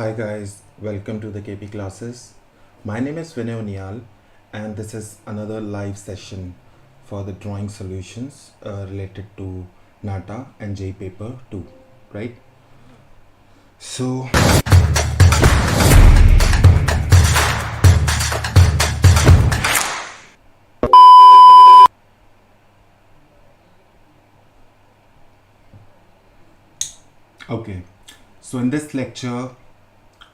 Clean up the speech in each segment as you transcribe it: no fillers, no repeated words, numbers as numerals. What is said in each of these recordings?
Hi guys, welcome to the KP classes. My name is Vinay and this is another live session for the drawing solutions related to NATA and JEE paper 2, right? So okay, so in this lecture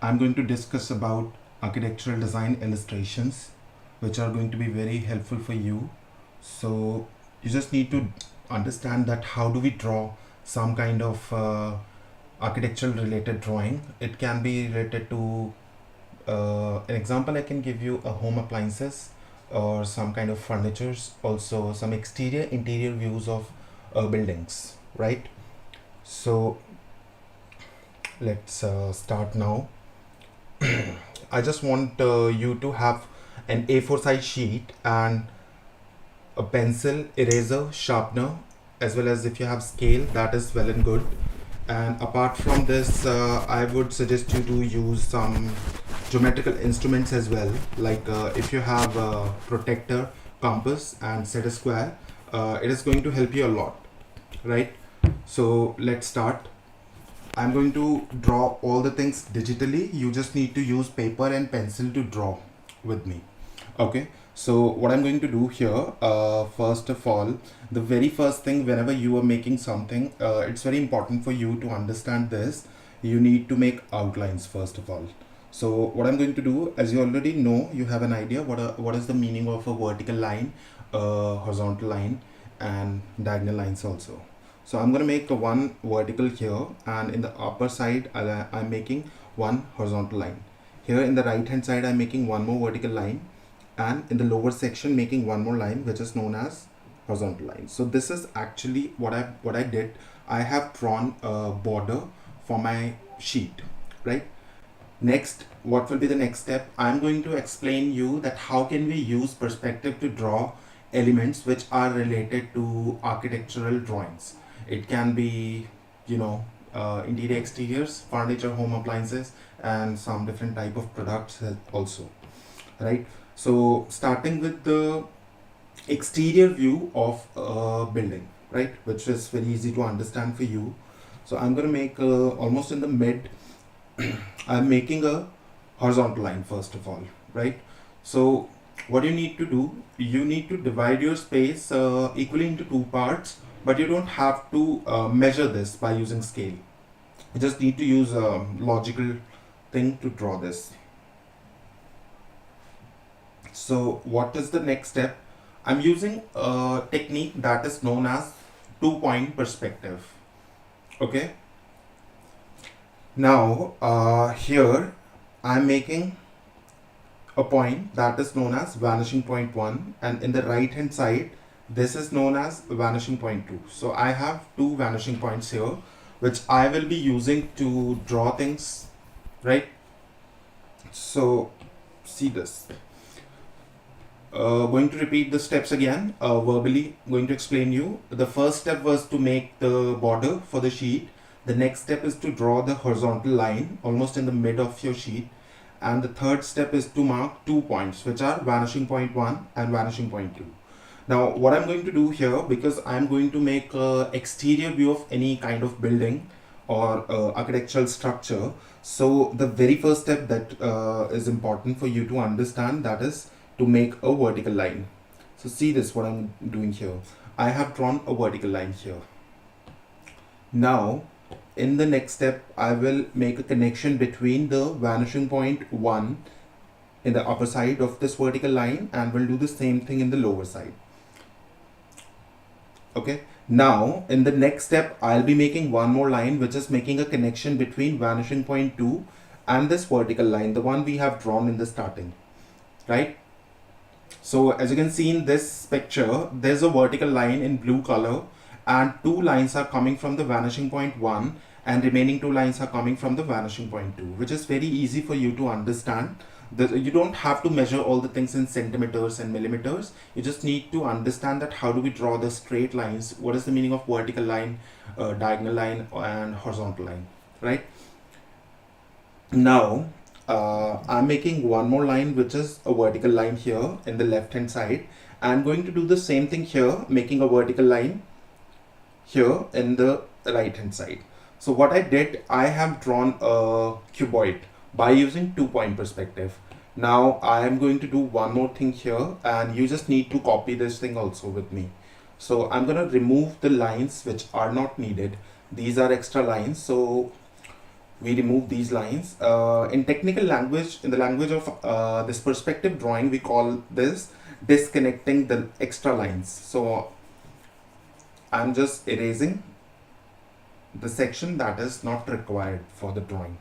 I'm going to discuss about architectural design illustrations which are going to be very helpful for you. So you just need to understand that how do we draw some kind of architectural related drawing. It can be related to an example I can give you a home appliances or some kind of furnitures, also some exterior interior views of buildings, right? So let's start now. I just want you to have an A4 size sheet and a pencil, eraser, sharpener, as well as if you have scale, that is well and good. And apart from this, I would suggest you to use some geometrical instruments as well, like if you have a protractor, compass and set a square, it is going to help you a lot, right? So let's start. I'm going to draw all the things digitally. You just need to use paper and pencil to draw with me. Okay, so what I'm going to do here, first of all, the very first thing, whenever you are making something, it's very important for you to understand this. You need to make outlines first of all. So what I'm going to do, as you already know, you have an idea what is the meaning of a vertical line, horizontal line and diagonal lines also. So I'm going to make one vertical here, and in the upper side I'm making one horizontal line. Here in the right hand side I'm making one more vertical line, and in the lower section making one more line which is known as horizontal line. So this is actually what I did. I have drawn a border for my sheet, right? Next, what will be the next step? I'm going to explain you that how can we use perspective to draw elements which are related to architectural drawings. It can be, you know, interior exteriors, furniture, home appliances, and some different type of products also, right? So starting with the exterior view of a building, right, which is very easy to understand for you. So I'm going to make almost in the mid I'm making a horizontal line first of all, right? So what you need to do, you need to divide your space equally into two parts, but you don't have to measure this by using scale. You just need to use a logical thing to draw this. So what is the next step? I'm using a technique that is known as 2-point perspective. Okay. Now here I'm making a point that is known as vanishing point 1, and in the right hand side this is known as vanishing point 2. So I have two vanishing points here which I will be using to draw things, right? So see this. Going to repeat the steps again, verbally going to explain you. The first step was to make the border for the sheet. The next step is to draw the horizontal line almost in the mid of your sheet. And the third step is to mark 2 points, which are vanishing point 1 and vanishing point 2. Now what I'm going to do here, because I'm going to make an exterior view of any kind of building or architectural structure. So the very first step that is important for you to understand, that is to make a vertical line. So see this, what I'm doing here. I have drawn a vertical line here. Now in the next step I will make a connection between the vanishing point 1 in the upper side of this vertical line, and we'll do the same thing in the lower side. Okay, now in the next step I'll be making one more line which is making a connection between vanishing point 2 and this vertical line, the one we have drawn in the starting, right? So as you can see in this picture, there's a vertical line in blue color, and two lines are coming from the vanishing point 1 and remaining two lines are coming from the vanishing point 2, which is very easy for you to understand. You don't have to measure all the things in centimeters and millimeters. You just need to understand that how do we draw the straight lines, what is the meaning of vertical line, diagonal line and horizontal line, right? Now I'm making one more line, which is a vertical line here in the left hand side. I'm going to do the same thing here, making a vertical line here in the right hand side. So what I did, I have drawn a cuboid by using 2-point perspective. Now I am going to do one more thing here, and you just need to copy this thing also with me. So I'm going to remove the lines which are not needed. These are extra lines, so we remove these lines. In technical language, in the language of this perspective drawing, we call this disconnecting the extra lines. So I'm just erasing the section that is not required for the drawing.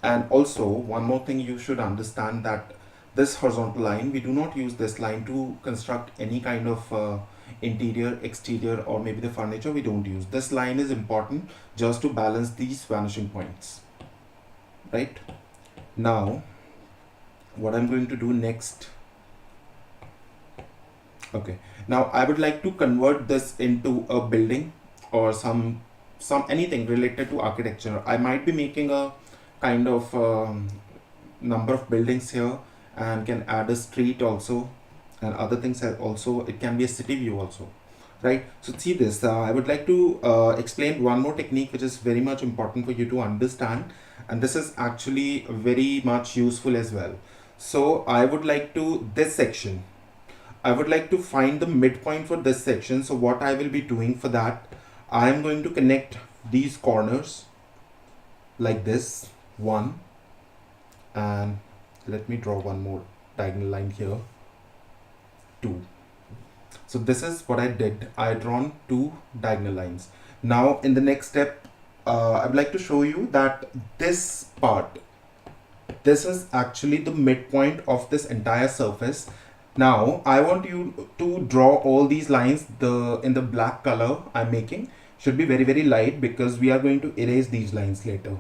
And also one more thing, you should understand that this horizontal line, we do not use this line to construct any kind of interior, exterior, or maybe the furniture. We don't use this line. Is important just to balance these vanishing points. Right now, what I'm going to do next, okay, now I would like to convert this into a building or some anything related to architecture. I might be making a kind of number of buildings here, and can add a street also and other things also. It can be a city view also, right? So see this, I would like to explain one more technique which is very much important for you to understand, and this is actually very much useful as well. So I would like to, this section, I would like to find the midpoint for this section. So what I will be doing for that, I am going to connect these corners like this one, and let me draw one more diagonal line here, 2. So this is what I did. I drawn 2 diagonal lines. Now in the next step, I would like to show you that this part, this is actually the midpoint of this entire surface. Now I want you to draw all these lines. In the black color I'm making should be very light, because we are going to erase these lines later.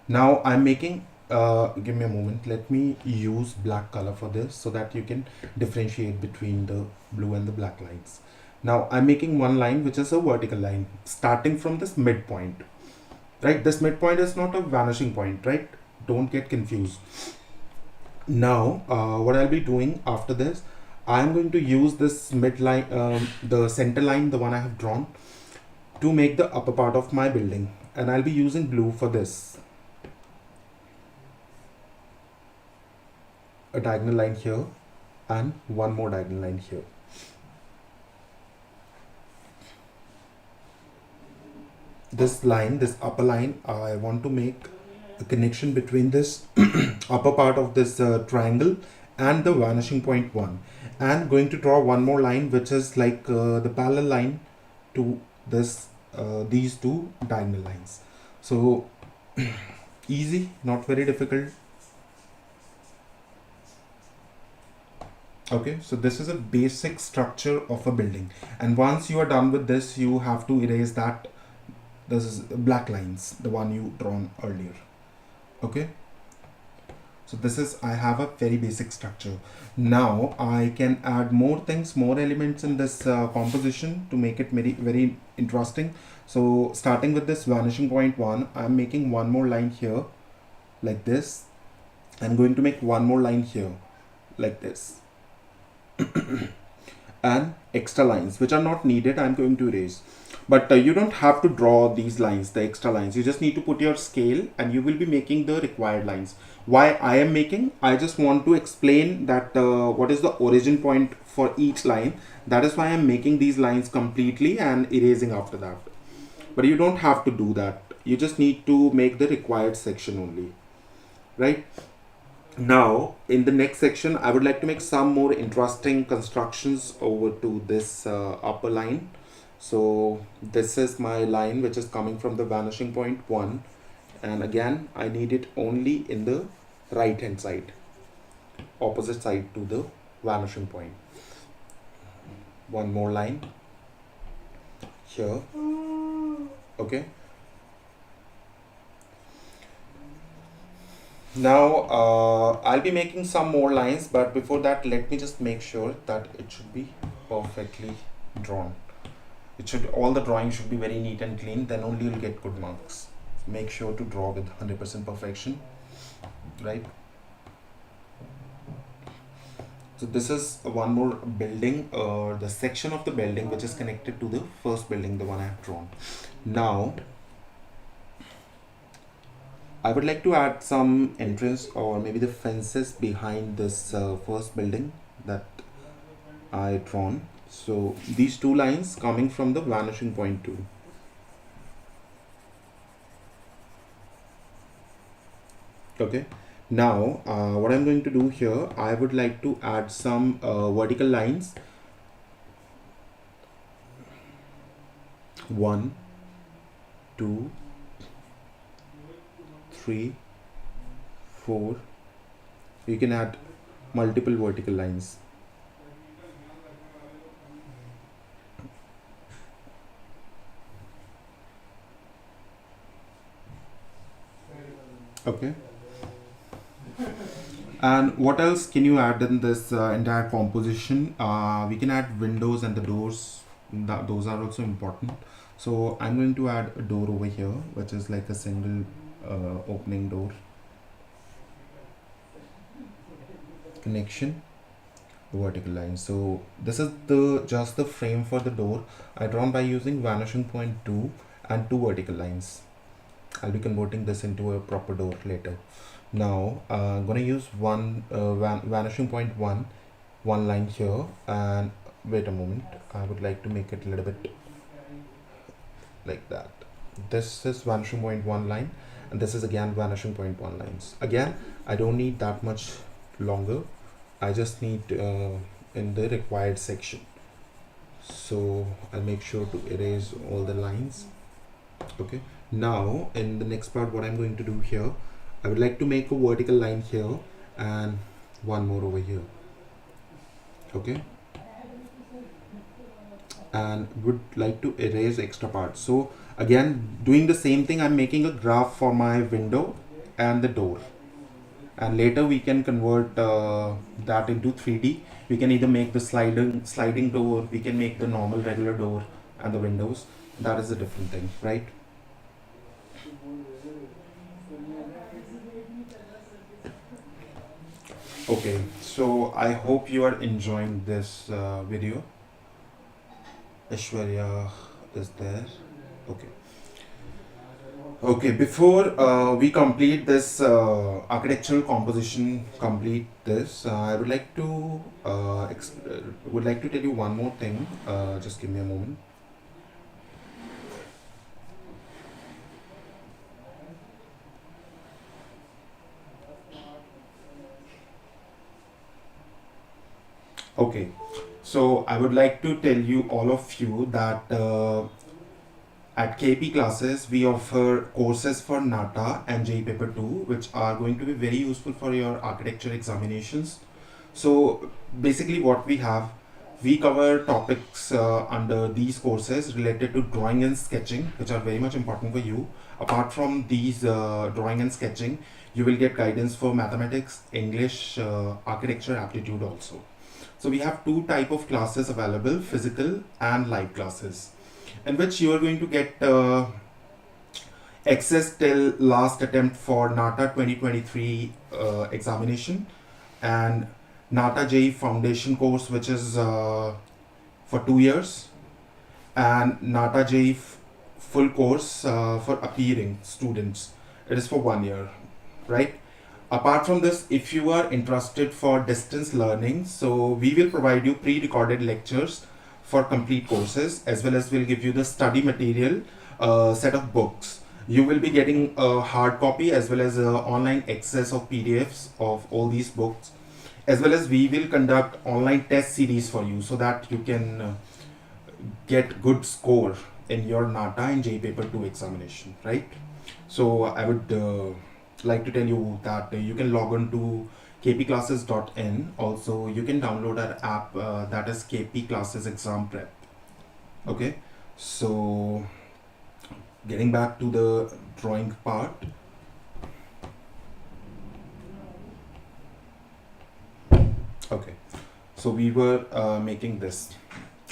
Now I'm making, give me a moment, let me use black color for this so that you can differentiate between the blue and the black lines. Now I'm making one line which is a vertical line starting from this midpoint, right? This midpoint is not a vanishing point, right? Don't get confused. Now what I'll be doing after this, I'm going to use this midline, the center line, the one I have drawn, to make the upper part of my building, and I'll be using blue for this. A diagonal line here and one more diagonal line here. This line, this upper line, I want to make a connection between this upper part of this triangle and the vanishing point 1, and going to draw one more line which is like the parallel line to this these 2 diagonal lines. So easy, not very difficult. Okay, so this is a basic structure of a building, and once you are done with this, you have to erase that. This is black lines, the one you drawn earlier. Okay, so this is, I have a very basic structure. Now I can add more things, more elements in this composition to make it very interesting. So starting with this vanishing point 1, I'm making one more line here like this. I'm going to make one more line here like this. And extra lines which are not needed, I'm going to erase. But you don't have to draw these lines, the extra lines. You just need to put your scale and you will be making the required lines. Why I am making, I just want to explain that what is the origin point for each line. That is why I'm making these lines completely and erasing after that. But you don't have to do that. You just need to make the required section only, right? Now in the next section, I would like to make some more interesting constructions over to this upper line. So this is my line which is coming from the vanishing point 1, and again I need it only in the right hand side, opposite side to the vanishing point. One more line here. Okay, now I'll be making some more lines, but before that let me just make sure that it should be perfectly drawn. It should, all the drawing should be very neat and clean, then only you'll get good marks. make sure to draw with 100% perfection, right? So this is one more building, or the section of the building which is connected to the first building, the one I have drawn. Now I would like to add some entrance or maybe the fences behind this first building that I drawn. So these two lines coming from the vanishing point tool. Okay. Now what I'm going to do here, I would like to add some vertical lines. 1, 2, 3, 4. You can add multiple vertical lines. Okay. And what else can you add in this entire composition? We can add windows and the doors. Those are also important. So I'm going to add a door over here, which is like a single opening door. Connection, vertical line. So this is just the frame for the door I drawn by using vanishing point 2 and 2 vertical lines. I'll be converting this into a proper door later. Now I'm gonna use one vanishing point 1 line here, and wait a moment, I would like to make it a little bit like that. This is vanishing point 1 line, and this is again vanishing point 1 lines. Again, I don't need that much longer. I just need in the required section. So I'll make sure to erase all the lines. Okay. Now in the next part, what I'm going to do here, I would like to make a vertical line here and one more over here. Okay. And would like to erase extra parts. So again, doing the same thing, I'm making a graph for my window and the door. And later we can convert that into 3D. We can either make the sliding door, we can make the normal regular door and the windows. That is a different thing, right? Okay, so I hope you are enjoying this video. Aishwarya is there. Okay. Okay, before we complete this architectural composition, I would like to tell you one more thing. Just give me a moment. Okay, so I would like to tell you all of you that at KP Classes we offer courses for NATA and JEE Paper 2, which are going to be very useful for your architecture examinations. So basically what we have, we cover topics under these courses related to drawing and sketching, which are very much important for you. Apart from these drawing and sketching, you will get guidance for mathematics, English, architecture, aptitude also. So we have two type of classes available, physical and live classes, in which you are going to get access till last attempt for NATA 2023 examination, and NATA JEE Foundation course, which is for 2 years, and NATA JEE full course for appearing students. It is for 1 year, right? Apart from this, if you are interested for distance learning, so we will provide you pre-recorded lectures for complete courses, as well as we'll give you the study material set of books. You will be getting a hard copy as well as online access of PDFs of all these books, as well as we will conduct online test series for you so that you can get good score in your NATA and JEE Paper 2 examination, right? So I would like to tell you that you can log on to kpclasses.in. Also, you can download our app that is KP Classes Exam Prep. Okay, so getting back to the drawing part. Okay, so we were making this.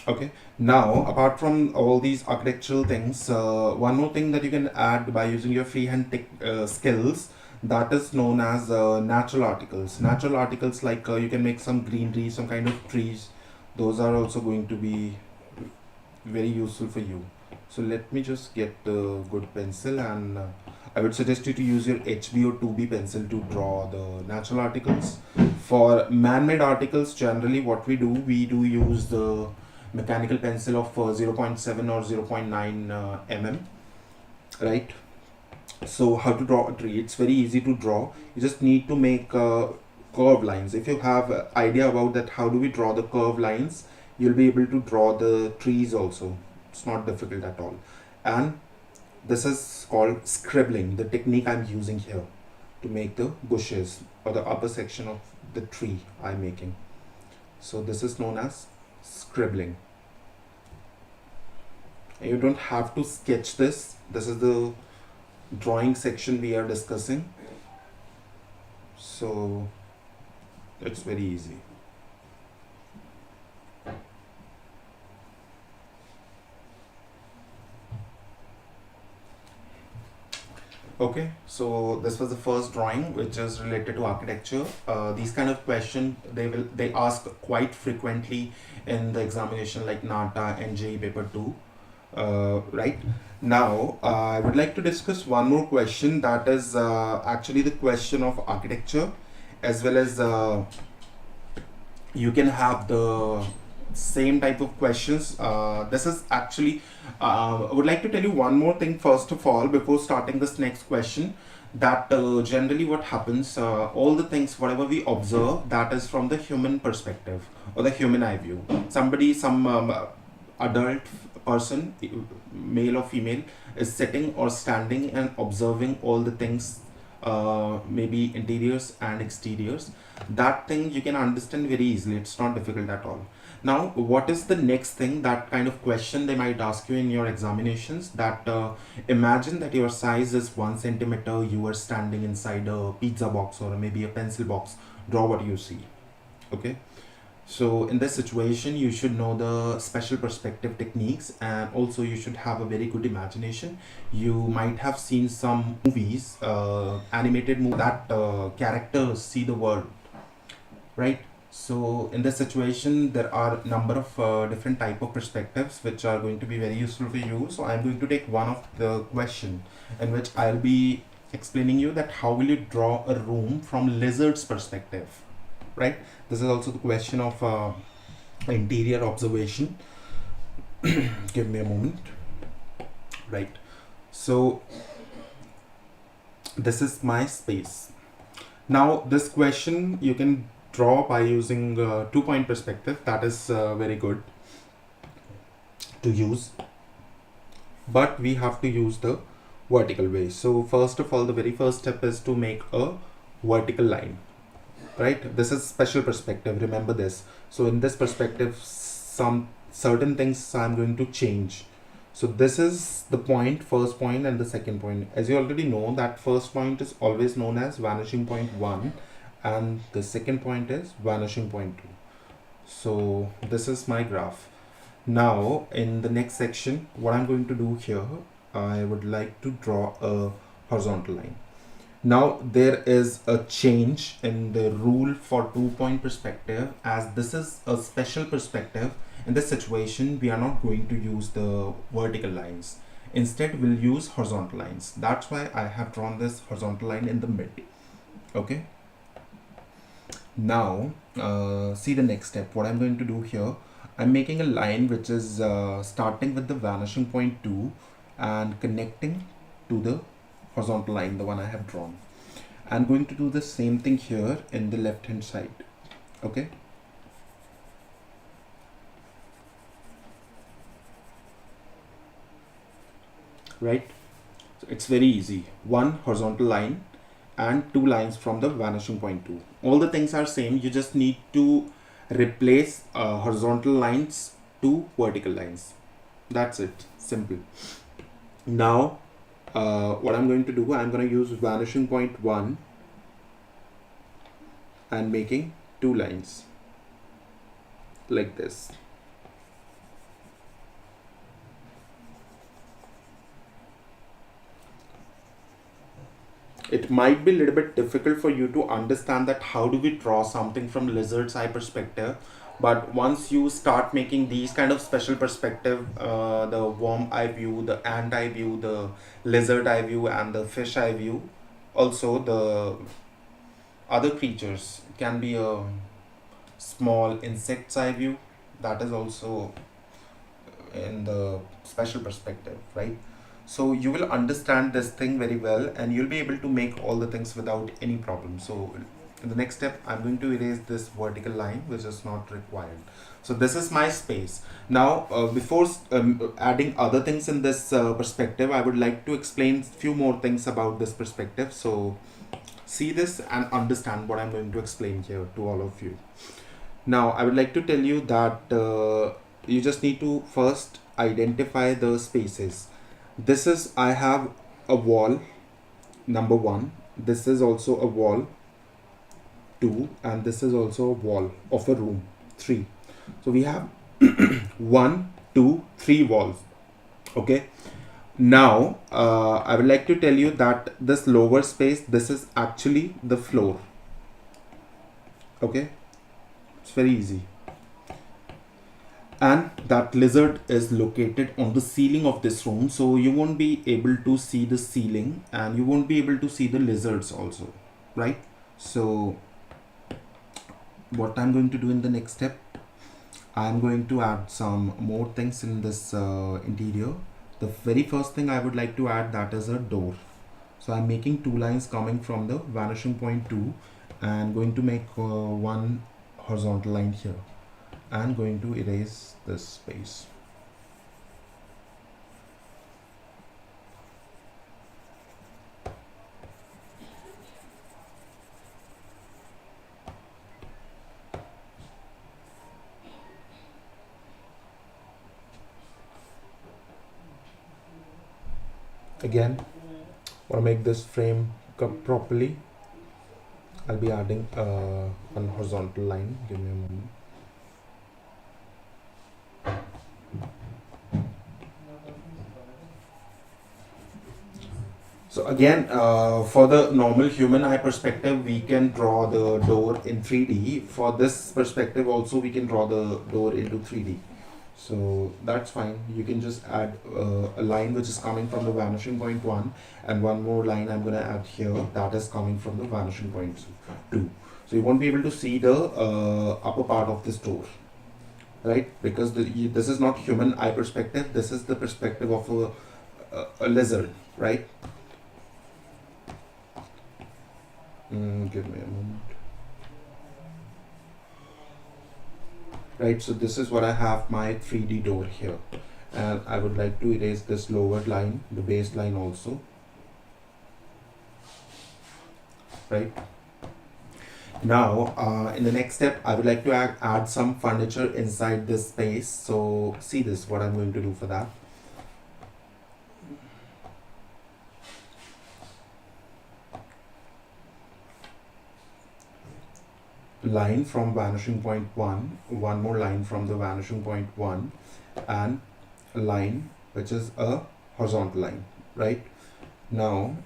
Okay, now apart from all these architectural things, one more thing that you can add by using your freehand skills, that is known as natural articles. Natural articles, like you can make some greenery, some kind of trees. Those are also going to be very useful for you. So let me just get a good pencil, and I would suggest you to use your HB or 2B pencil to draw the natural articles. For man-made articles, generally what we do use the mechanical pencil of 0.7 or 0.9 right? So how to draw a tree? It's very easy to draw. You just need to make curved lines. If you have an idea about that, how do we draw the curved lines, you'll be able to draw the trees also. It's not difficult at all. And this is called scribbling, the technique I'm using here to make the bushes or the upper section of the tree I'm making. So this is known as scribbling. And you don't have to sketch this. This is the drawing section we are discussing. So it's very easy. Okay, so this was the first drawing which is related to architecture. These kind of questions they ask quite frequently in the examination like NATA and JEE paper 2. Right now, I would like to discuss one more question, that is actually the question of architecture, as well as you can have the same type of questions. This is actually I would like to tell you one more thing first of all before starting this next question, that generally what happens, all the things whatever we observe, that is from the human perspective or the human eye view. Some adult person, male or female, is sitting or standing and observing all the things, maybe interiors and exteriors. That thing you can understand very easily. It's not difficult at all. Now what is the next thing, that kind of question they might ask you in your examinations, that imagine that your size is 1 centimeter, you are standing inside a pizza box or maybe a pencil box, draw what you see. Okay, so in this situation you should know the special perspective techniques, and also you should have a very good imagination. You might have seen some movies, animated movie, that characters see the world, right? So in this situation there are a number of different type of perspectives which are going to be very useful for you. So I'm going to take one of the question in which I'll be explaining you that how will you draw a room from lizard's perspective, right? This is also the question of interior observation. Give me a moment. Right, so this is my space. Now this question you can draw by using 2-point perspective. That is very good to use, but we have to use the vertical way. So first of all, the very first step is to make a vertical line, right? This is special perspective, remember this. So in this perspective, some certain things I'm going to change. So this is the point, first point, and the second point. As you already know, that first point is always known as vanishing point 1, and the second point is vanishing point 2. So this is my graph. Now in the next section, what I'm going to do here, I would like to draw a horizontal line. Now there is a change in the rule for 2-point perspective, as this is a special perspective. In this situation we are not going to use the vertical lines, instead we'll use horizontal lines. That's why I have drawn this horizontal line in the mid. Okay, now see the next step. What I'm going to do here, I'm making a line which is starting with the vanishing point 2 and connecting to the horizontal line, the one I have drawn. I'm going to do the same thing here in the left hand side. Okay, right? So it's very easy. One horizontal line and 2 lines from the vanishing point 2. All the things are same. You just need to replace horizontal lines to vertical lines. That's it. Simple. Now what I'm going to do, I'm going to use vanishing point 1 and making 2 lines like this. it might be a little bit difficult for you to understand that how do we draw something from lizard's eye perspective. But once you start making these kind of special perspective, the worm eye view, the ant eye view, the lizard eye view, and the fish eye view, also the other creatures, can be a small insect's eye view, that is also in the special perspective, right? So you will understand this thing very well, and you'll be able to make all the things without any problem. So in the next step, I'm going to erase this vertical line which is not required. So this is my space. Now before adding other things in this perspective, I would like to explain few more things about this perspective. So see this and understand what I'm going to explain here to all of you. Now I would like to tell you that you just need to first identify the spaces. This is, I have a wall, number 1. This is also a wall, 2, and this is also a wall of a room, 3. So we have 1, 2, 3 walls. Okay. Now I would like to tell you that this lower space, this is actually the floor. Okay, it's very easy. And that lizard is located on the ceiling of this room, so you won't be able to see the ceiling, and you won't be able to see the lizards also, right? So what I'm going to do in the next step, I'm going to add some more things in this interior. The very first thing I would like to add, that is a door. So I'm making 2 lines coming from the vanishing point 2, and going to make one horizontal line here, and going to erase this space. Again, want to make this frame come properly, I'll be adding one horizontal line. Give me a moment. So again, for the normal human eye perspective, we can draw the door in 3D. For this perspective also, we can draw the door into 3D. So that's fine. You can just add a line which is coming from the vanishing point 1, and one more line I'm going to add here, that is coming from the vanishing point 2. So you won't be able to see the upper part of this door, right? Because this is not human eye perspective. This is the perspective of a lizard, right? Give me a moment. Right, so this is what I have my 3D door here, and I would like to erase this lower line, the base line also, right? Now in the next step, I would like to add some furniture inside this space. So see this, what I'm going to do for that. Line from vanishing point 1, one more line from the vanishing point 1, and a line which is a horizontal line, right? Now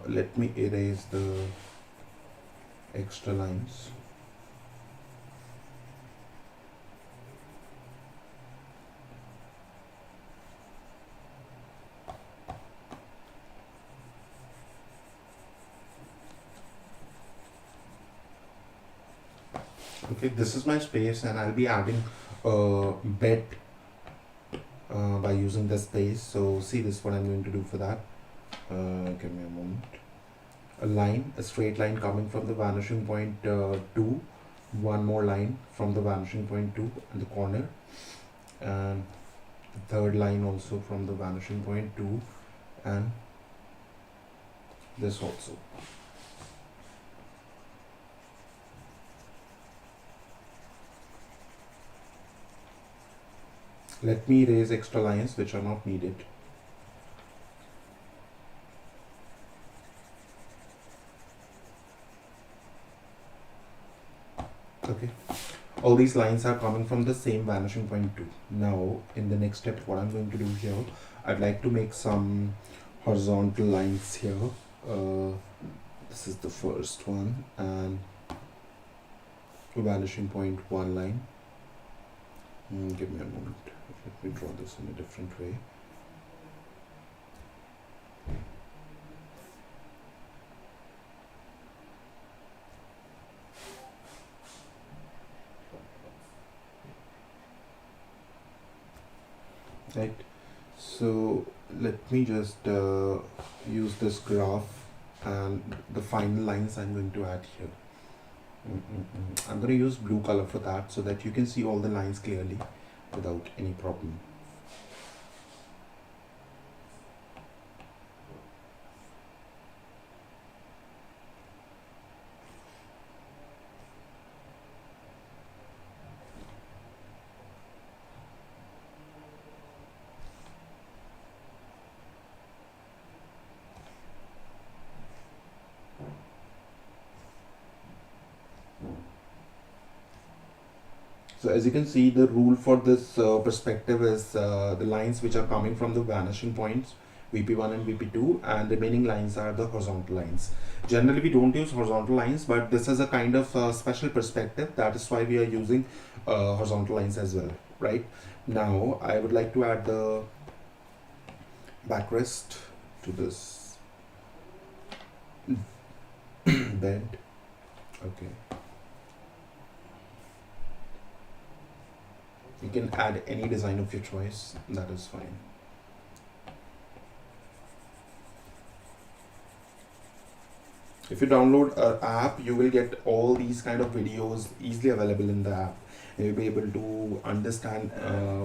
let me erase the extra lines. Okay, this is my space, and I'll be adding a bed by using the space. So see this, what I'm going to do for that. Give me a moment. A line, a straight line coming from the vanishing point 2, one more line from the vanishing point 2 in the corner, and the third line also from the vanishing point 2, and this also. Let me erase extra lines which are not needed. Okay, all these lines are coming from the same vanishing point 2. Now in the next step, what I'm going to do here, I'd like to make some horizontal lines here. This is the first one, and vanishing point one line. Give me a moment. Let me draw this in a different way. Right, so let me just use this graph and the final lines I'm going to add here. I'm going to use blue color for that so that you can see all the lines clearly without any problem. So as you can see, the rule for this perspective is the lines which are coming from the vanishing points VP1 and VP2, and the remaining lines are the horizontal lines. Generally we don't use horizontal lines, but this is a kind of special perspective. That is why we are using horizontal lines as well. Right, now I would like to add the backrest to this bed. Okay, you can add any design of your choice, that is fine. If you download our app, you will get all these kind of videos easily available in the app. You'll be able to understand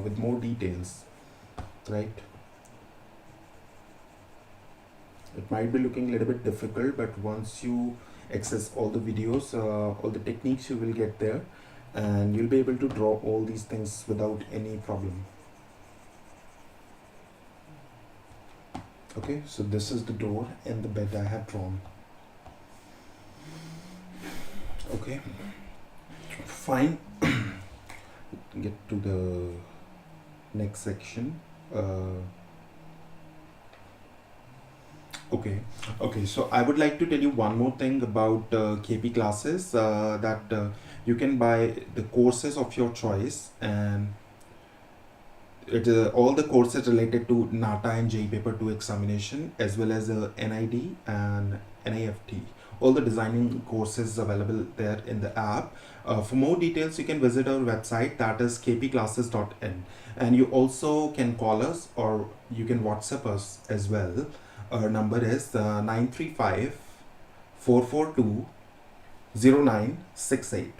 with more details, right? It might be looking a little bit difficult, but once you access all the videos, all the techniques, you will get there, and you'll be able to draw all these things without any problem. Okay, so this is the door and the bed I have drawn. Okay, fine. Get to the next section. Okay, so I would like to tell you one more thing about KP classes, that you can buy the courses of your choice, and it all the courses related to NATA and JEE Paper 2 examination, as well as NID and NIFT. All the designing courses available there in the app. For more details, you can visit our website, that is kpclasses.in, and you also can call us or you can WhatsApp us as well. Our number is 935 442 0968.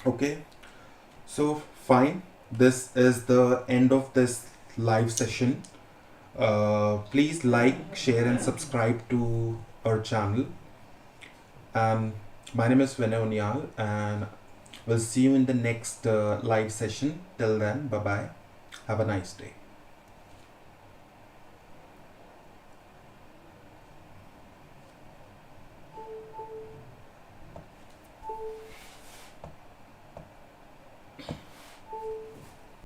Okay, so fine, this is the end of this live session. Please like, share and subscribe to our channel. My name is Vinay Sir, and we'll see you in the next live session. Till then, bye bye, have a nice day.